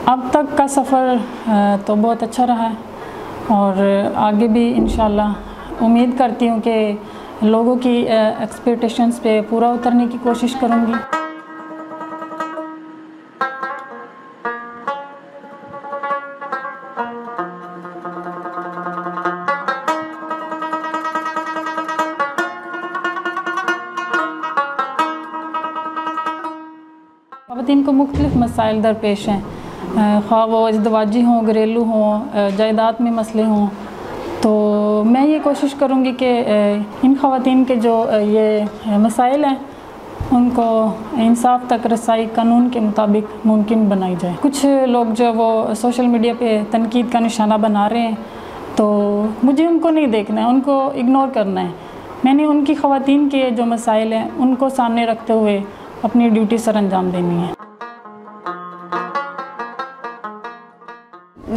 अब तक का सफ़र तो बहुत अच्छा रहा है और आगे भी इंशाल्लाह उम्मीद करती हूँ कि लोगों की एक्सपेक्टेशंस पे पूरा उतरने की कोशिश करूँगी। ख़वातीन को मुख्तलिफ़ मसाइल दरपेश हैं, ख़्वाह वो इज़्दवाजी हों, घरेलू हों, जायदाद में मसले हों। तो मैं ये कोशिश करूँगी कि इन ख़वातीन के जो ये मसाइल हैं उनको इंसाफ तक रसाई कानून के मुताबिक मुमकिन बनाई जाए। कुछ लोग जो वो सोशल मीडिया पे तनकीद का निशाना बना रहे हैं, तो मुझे उनको नहीं देखना है, उनको इग्नोर करना है। मैंने उनकी ख़वातीन के जो मसाइल हैं उनको सामने रखते हुए अपनी ड्यूटी सर अंजाम देनी है।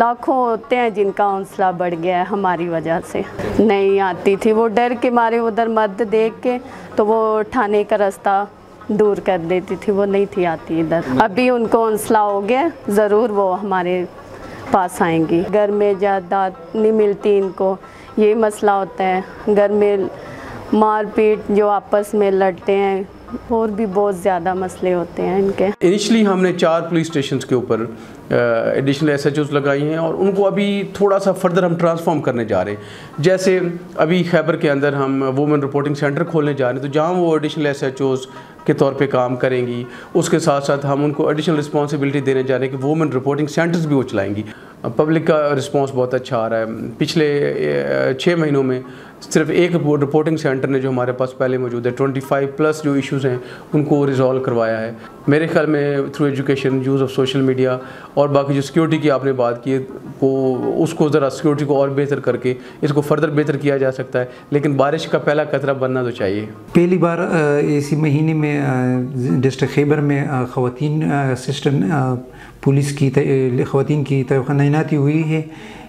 लाखों होते हैं जिनका हौसला बढ़ गया है हमारी वजह से। नहीं आती थी, वो डर के मारे उधर मर्द देख के तो वो थाने का रास्ता दूर कर देती थी, वो नहीं थी आती इधर। अभी उनको हौसला हो गया, ज़रूर वो हमारे पास आएंगी। घर में जायदाद नहीं मिलती इनको, यही मसला होता है। घर में मारपीट, जो आपस में लड़ते हैं, और भी बहुत ज़्यादा मसले होते हैं इनके। इनिशली हमने 4 पुलिस स्टेशन के ऊपर एडिशनल SHOs लगाई हैं और उनको अभी थोड़ा सा फर्दर हम ट्रांसफॉर्म करने जा रहे हैं। जैसे अभी खैबर के अंदर हम वुमेन रिपोर्टिंग सेंटर खोलने जा रहे हैं, तो जहाँ वो एडिशनल SHOs के तौर पे काम करेंगी, उसके साथ साथ हम उनको एडिशनल रिस्पॉन्सिबिलिटी देने जा रहे हैं कि वुमेन रिपोर्टिंग सेंटर्स भी वो चलाएंगी। पब्लिक का रिस्पांस बहुत अच्छा आ रहा है। पिछले 6 महीनों में सिर्फ एक रिपोर्टिंग सेंटर ने जो हमारे पास पहले मौजूद है 25+ जो इश्यूज़ हैं उनको रिज़ॉल्व करवाया है। मेरे ख्याल में through education, use of social media और बाकी जो सिक्योरिटी की आपने बात की को उसको ज़रा सिक्योरिटी को और बेहतर करके इसको फर्दर बेहतर किया जा सकता है, लेकिन बारिश का पहला कतरा बनना तो चाहिए। पहली बार इसी महीने में डिस्ट्रिक्ट खैबर में ख़वातीन असिस्टेंट पुलिस की ख़वातीन की तैनाती हुई है।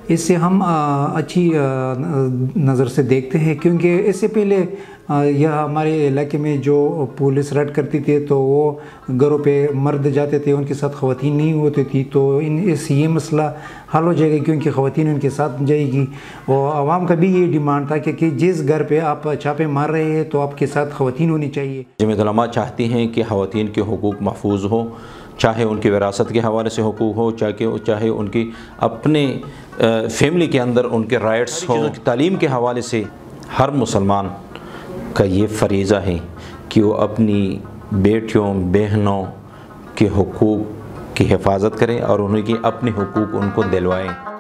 इससे हम अच्छी नज़र से देखते हैं, क्योंकि इससे पहले यह हमारे इलाके में जो पुलिस रेड करती थी तो वो घरों पे मर्द जाते थे, उनके साथ ख़वातीन नहीं होती थी। तो इससे ये मसला हल हो जाएगा, क्योंकि ख़वातीन उनके साथ जाएगी। और आवाम का भी ये डिमांड था कि जिस घर पे आप छापे मार रहे हैं तो आपके साथ ख़वातीन होनी चाहिए। जमीयत उलमा चाहती हैं कि ख़वातीन के हुकूक महफूज हो, चाहे उनकी विरासत के हवाले से हुकूक हो, चाहे उनकी अपने फैमिली के अंदर उनके राइट्स हो, तालीम के हवाले से। हर मुसलमान का ये फ़रीज़ा है कि वो अपनी बेटियों बहनों के हुकूक की हिफाजत करें और उनकी अपने हुकूक उनको दिलवाएं।